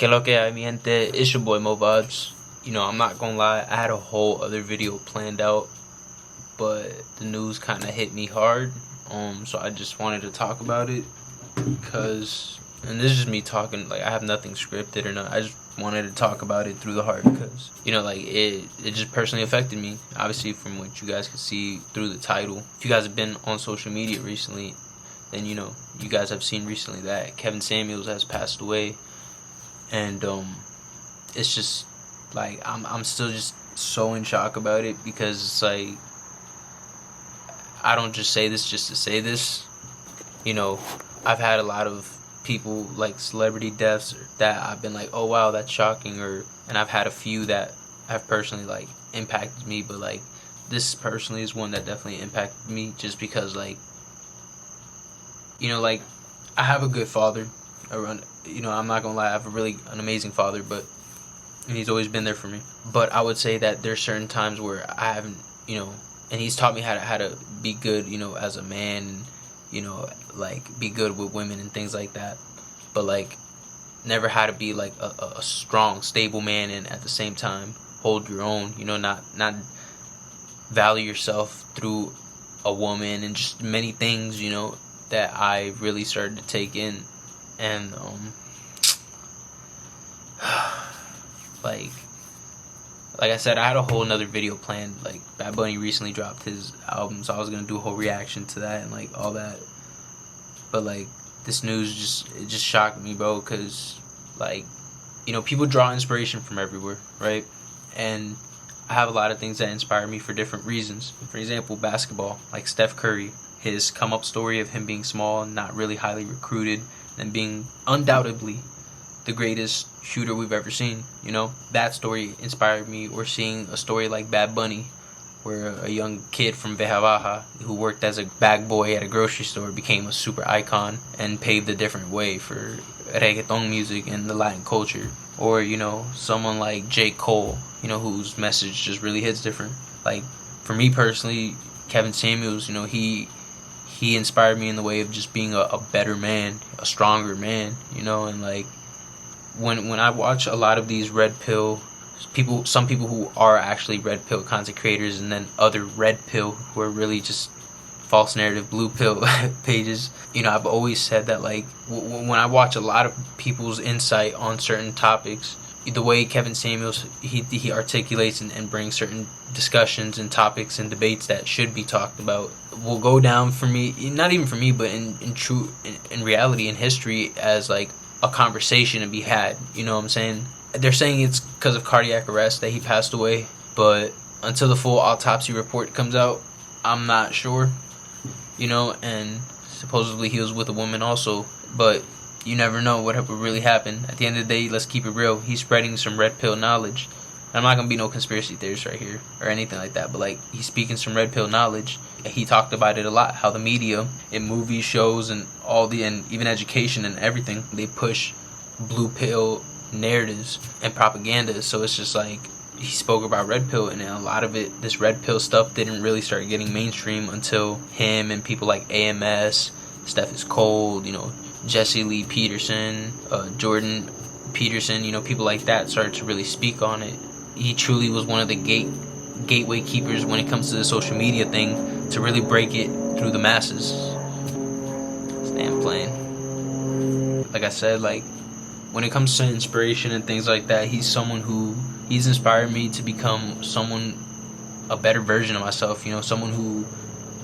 Que lo que hay, mi gente? It's your boy Mo Vibes. You know, I'm not gonna lie, I had a whole other video planned out, but the news kind of hit me hard. So I just wanted to talk about it because, and this is just me talking. Like, I have nothing scripted or not. I just wanted to talk about it through the heart because, you know, like it just personally affected me. Obviously, from what you guys can see through the title. If you guys have been on social media recently, then you know you guys have seen recently that Kevin Samuels has passed away. And it's just like I'm still just so in shock about it because it's like I don't just say this just to say this. You know, I've had a lot of people like celebrity deaths that I've been like, oh wow, that's shocking, and I've had a few that have personally like impacted me, but like this personally is one that definitely impacted me just because, like, you know, like I have a good father around. You know, I'm not gonna lie, I have an amazing father, and he's always been there for me. But I would say that there's certain times where I haven't, you know, and he's taught me how to be good, you know, as a man, and, you know, like be good with women and things like that. But like, never how to be like a strong, stable man, and at the same time hold your own. You know, not value yourself through a woman and just many things, you know, that I really started to take in. And like I said, I had a whole another video planned. Like, Bad Bunny recently dropped his album, so I was gonna do a whole reaction to that and like all that. But like, this news just shocked me, bro, because like, you know, people draw inspiration from everywhere, right? And I have a lot of things that inspire me for different reasons. For example, basketball, like Steph Curry, his come up story of him being small and not really highly recruited, and being undoubtedly the greatest shooter we've ever seen. You know, that story inspired me. Or seeing a story like Bad Bunny, where a young kid from Veja Baja who worked as a bag boy at a grocery store became a super icon and paved a different way for reggaeton music and the Latin culture. Or, you know, someone like J. Cole, you know, whose message just really hits different. Like, for me personally, Kevin Samuels, you know, he inspired me in the way of just being a better man, a stronger man, you know. And like, when I watch a lot of these red pill people, some people who are actually red pill content creators, and then other red pill who are really just false narrative blue pill pages, you know, I've always said that like when I watch a lot of people's insight on certain topics, the way Kevin Samuels he articulates and brings certain discussions and topics and debates that should be talked about will go down for me, not even for me, but in reality, in history, as like a conversation to be had. You know what I'm saying? They're saying it's because of cardiac arrest that he passed away, but until the full autopsy report comes out, I'm not sure. You know, and supposedly he was with a woman also, but you never know what would really happen. At the end of the day, let's keep it real. He's spreading some red pill knowledge. I'm not gonna be no conspiracy theorist right here or anything like that, but like, he's speaking some red pill knowledge. He talked about it a lot, how the media in movies, shows, and and even education and everything, they push blue pill narratives and propaganda. So it's just like, he spoke about red pill, and a lot of it, this red pill stuff, didn't really start getting mainstream until him and people like AMS, Steph is Cold, you know, Jesse Lee Peterson, Jordan Peterson, you know, people like that started to really speak on it. He truly was one of the gateway keepers when it comes to the social media thing, to really break it through the masses. Stand playing. Like I said, like, when it comes to inspiration and things like that, he's inspired me to become a better version of myself, you know, someone who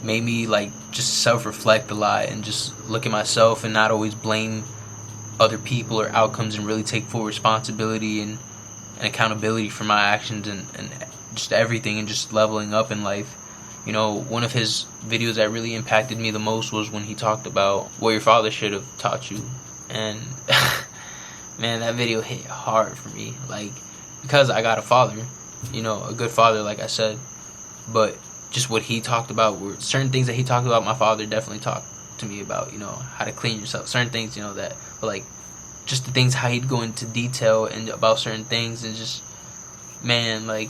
made me like just self-reflect a lot and just look at myself and not always blame other people or outcomes, and really take full responsibility and accountability for my actions and just everything, and just leveling up in life. You know, one of his videos that really impacted me the most was when he talked about what your father should have taught you. And man, that video hit hard for me, like, because I got a father, you know, a good father, like I said. But just what he talked about were certain things that he talked about, my father definitely talked to me about, you know, how to clean yourself, certain things, you know, that, but like, just the things, how he'd go into detail and about certain things, and just, man, like,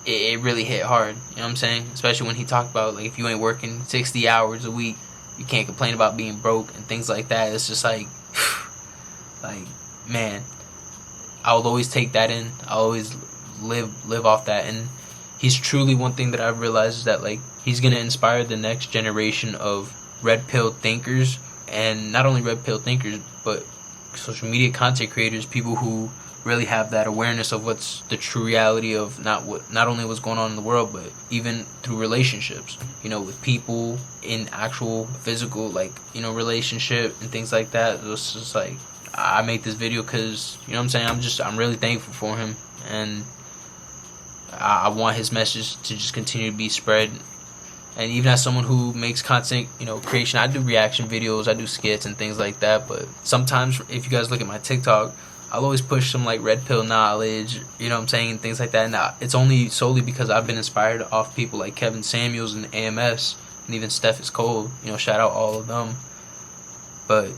it really hit hard, you know what I'm saying? Especially when he talked about, like, if you ain't working 60 hours a week, you can't complain about being broke and things like that. It's just like, man, I'll always take that in. I'll always live off that. And he's truly, one thing that I've realized is that like he's gonna inspire the next generation of red pill thinkers, and not only red pill thinkers, but social media content creators, people who really have that awareness of what's the true reality of not only what's going on in the world, but even through relationships, with people in actual physical, like, relationship and things like that. It's just like, I make this video because, what I'm saying, I'm really thankful for him, and I want his message to just continue to be spread. And even as someone who makes content, creation, I do reaction videos, I do skits and things like that. But sometimes, if you guys look at my TikTok, I'll always push some like red pill knowledge, what I'm saying, and things like that. And it's only solely because I've been inspired off people like Kevin Samuels and AMS, and even Steph is Cold. Shout out all of them. But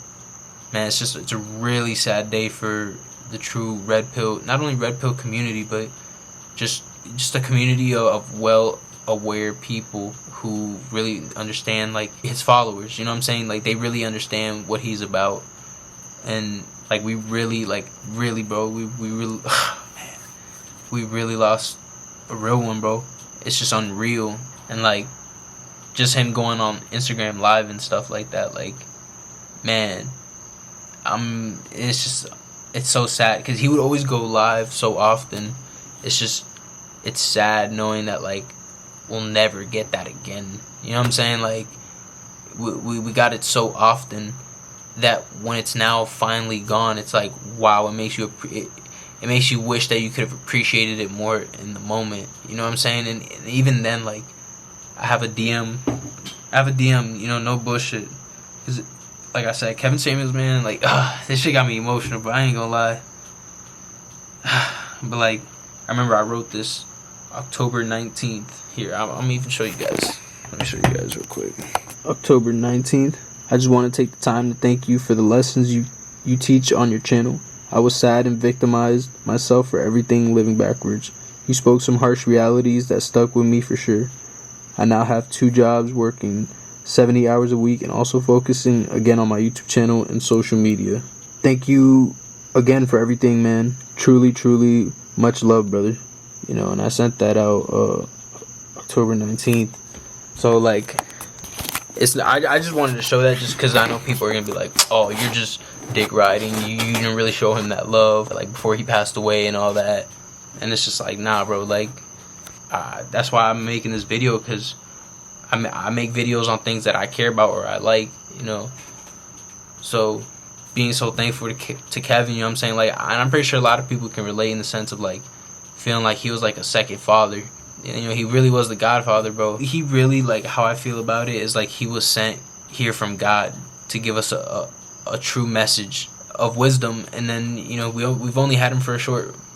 man, it's a really sad day for the true red pill, not only red pill community, but just a community of well-aware people who really understand, like, his followers. What I'm saying? Like, they really understand what he's about. And like, we really, bro, we really, man, we really lost a real one, bro. It's just unreal. And like, just him going on Instagram Live and stuff like that, like, man, it's so sad, because he would always go live so often. It's sad knowing that, like, we'll never get that again. What I'm saying? Like, we got it so often that when it's now finally gone, it's like, wow, it makes you wish that you could have appreciated it more in the moment. What I'm saying? And even then, like, I have a DM, no bullshit, because, like I said, Kevin Samuels, man, like, this shit got me emotional, but I ain't gonna lie. But like, I remember I wrote this October 19th. Here, I'm even show you guys. Let me show you guys real quick. October 19th. I just want to take the time to thank you for the lessons you teach on your channel. I was sad and victimized myself for everything living backwards. You spoke some harsh realities that stuck with me for sure. I now have 2 jobs, working 70 hours a week, and also focusing again on my YouTube channel and social media. Thank you again for everything, man. Truly, truly, much love, brother. And I sent that out October 19th. So like, I just wanted to show that, just because I know people are gonna be like, oh, you're just dick riding, you didn't really show him that love, like, before he passed away and all that. And it's just like, nah, bro, like, that's why I'm making this video, because I make videos on things that I care about or I like, So being so thankful to Kevin, what I'm saying, like, I'm pretty sure a lot of people can relate in the sense of like feeling like he was like a second father. He really was the Godfather, bro. He really, like, how I feel about it is like he was sent here from God to give us a true message of wisdom. And then, we've only had him for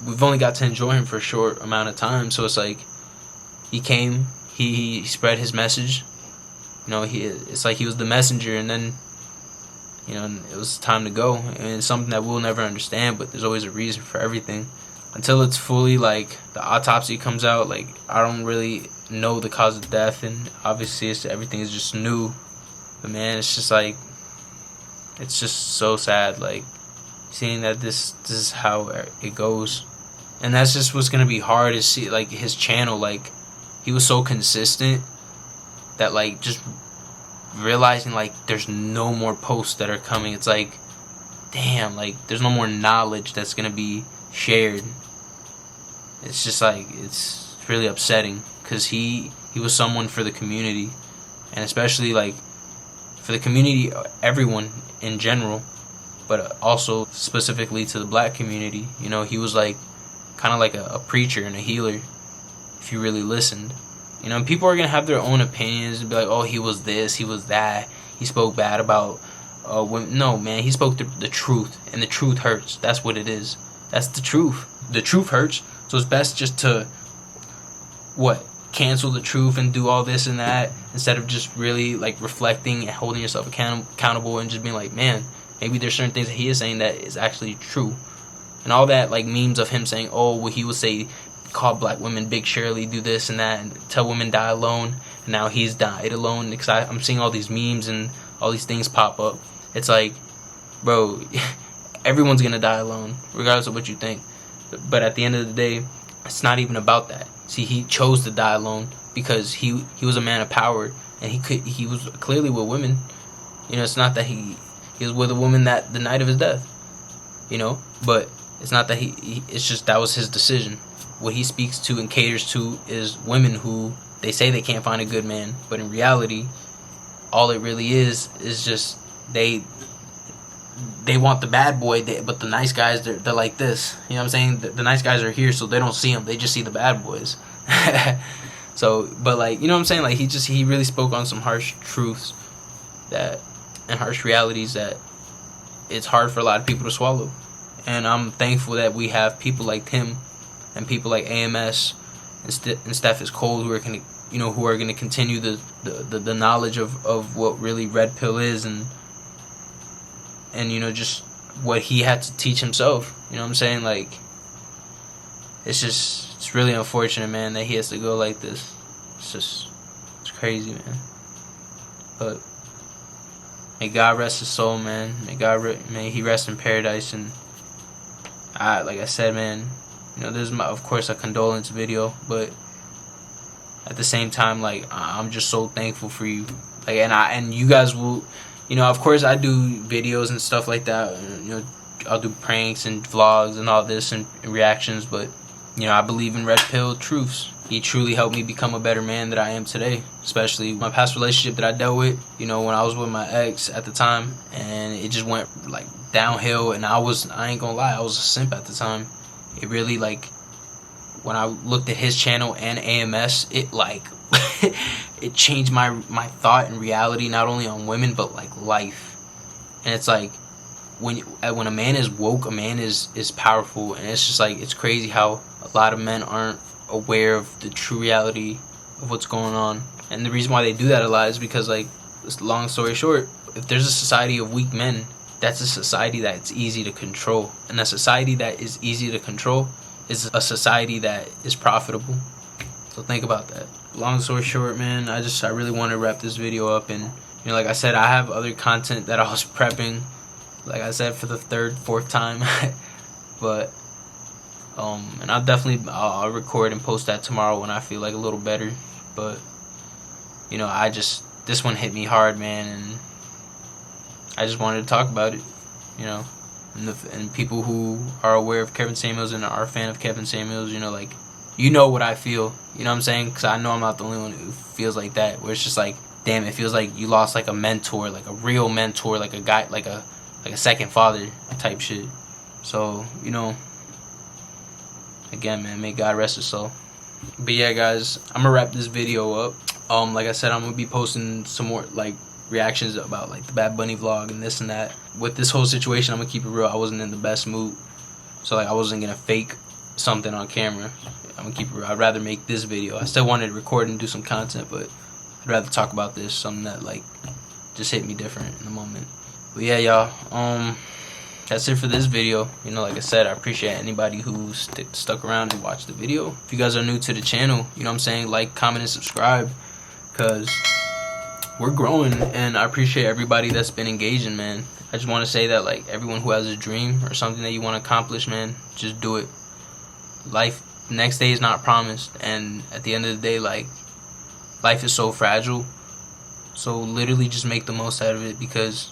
we've only got to enjoy him for a short amount of time. So it's like, he came, he spread his message. It's like he was the messenger, and then, it was time to go. And it's something that we'll never understand, but there's always a reason for everything. Until it's fully, like, the autopsy comes out, like, I don't really know the cause of death, and obviously everything is just new. But man, it's just like, it's just so sad, like, seeing that this is how it goes. And that's just what's gonna be hard, is see, like, his channel, like, he was so consistent that, like, just realizing, like, there's no more posts that are coming. It's like, damn, like, there's no more knowledge that's gonna be shared. It's just like, it's really upsetting, because he was someone for the community, and especially, like, for the community, everyone in general, but also specifically to the black community. He was like kind of like a preacher and a healer, if you really listened. And people are gonna have their own opinions and be like, oh, he was this, he was that, he spoke bad about women. No, man, he spoke the truth, and the truth hurts. That's what it is. That's the truth. The truth hurts. So it's best just to cancel the truth and do all this and that, instead of just really, like, reflecting and holding yourself accountable, and just being like, man, maybe there's certain things that he is saying that is actually true. And all that, like, memes of him saying, oh, well, he would say, call black women Big Shirley, do this and that, and tell women die alone, and now he's died alone. Because I'm seeing all these memes and all these things pop up. It's like, bro, everyone's gonna die alone, regardless of what you think. But at the end of the day, it's not even about that. See, he chose to die alone because he was a man of power, and he was clearly with women. You know, it's not that he was with a woman that the night of his death. You know, but it's not that it's just that was his decision. What he speaks to and caters to is women who they say they can't find a good man, but in reality, all it really is just they want the bad boy, but the nice guys, they're like this. You know what I'm saying? The nice guys are here, so they don't see them. They just see the bad boys. So, but like, you know what I'm saying? Like, he really spoke on some harsh truths and harsh realities that it's hard for a lot of people to swallow. And I'm thankful that we have people like him and people like AMS and Steph is Cold who are gonna continue the knowledge of what really red pill is and you know, just what he had to teach himself. You know what I'm saying? Like, it's really unfortunate, man, that he has to go like this. It's crazy, man. But may God rest his soul, man. May he rest in paradise. And like I said, man, you know, this is of course a condolence video, but at the same time, like, I'm just so thankful for you. Like, and you guys will, you know, of course I do videos and stuff like that. You know, I'll do pranks and vlogs and all this and reactions, but you know, I believe in red pill truths. He truly helped me become a better man that I am today, especially my past relationship that I dealt with, you know, when I was with my ex at the time, and it just went like downhill, and I ain't gonna lie, I was a simp at the time. It really, like, when I looked at his channel and AMS, it like it changed my thought and reality, not only on women but like life. And it's like when a man is woke, a man is powerful, and it's just like, it's crazy how a lot of men aren't aware of the true reality of what's going on. And the reason why they do that a lot is because, like, long story short, if there's a society of weak men, that's a society that's easy to control. And a society that is easy to control is a society that is profitable. So think about that. Long story short, man, I really want to wrap this video up. And, you know, like I said, I have other content that I was prepping, like I said, for the fourth time. But and I'll record and post that tomorrow when I feel like a little better. But, you know, this one hit me hard, man, and I just wanted to talk about it, you know. And people who are aware of Kevin Samuels and are a fan of Kevin Samuels, you know, like, you know what I feel, you know what I'm saying? Because I know I'm not the only one who feels like that, where it's just like, damn, it feels like you lost like a mentor, like a real mentor, like a guy, like a second father type shit. So, you know, again, man, may God rest his soul. But yeah, guys, I'm gonna wrap this video up. Like I said, I'm gonna be posting some more like reactions about like the Bad Bunny vlog and this and that. With this whole situation, I'm gonna keep it real. I wasn't in the best mood, so like I wasn't gonna fake something on camera. I'm gonna keep it real. I'd rather make this video. I still wanted to record and do some content, but I'd rather talk about this, something that like just hit me different in the moment. But yeah, y'all, that's it for this video. You know, like I said, I appreciate anybody who stuck around and watched the video. If you guys are new to the channel, you know what I'm saying, like, comment, and subscribe, because we're growing, and I appreciate everybody that's been engaging, man. I just want to say that, like, everyone who has a dream or something that you want to accomplish, man, just do it. Life, next day is not promised, and at the end of the day, like, life is so fragile. So literally just make the most out of it, because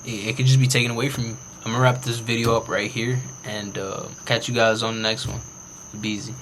it could just be taken away from you. I'm gonna wrap this video up right here, and catch you guys on the next one. Be easy.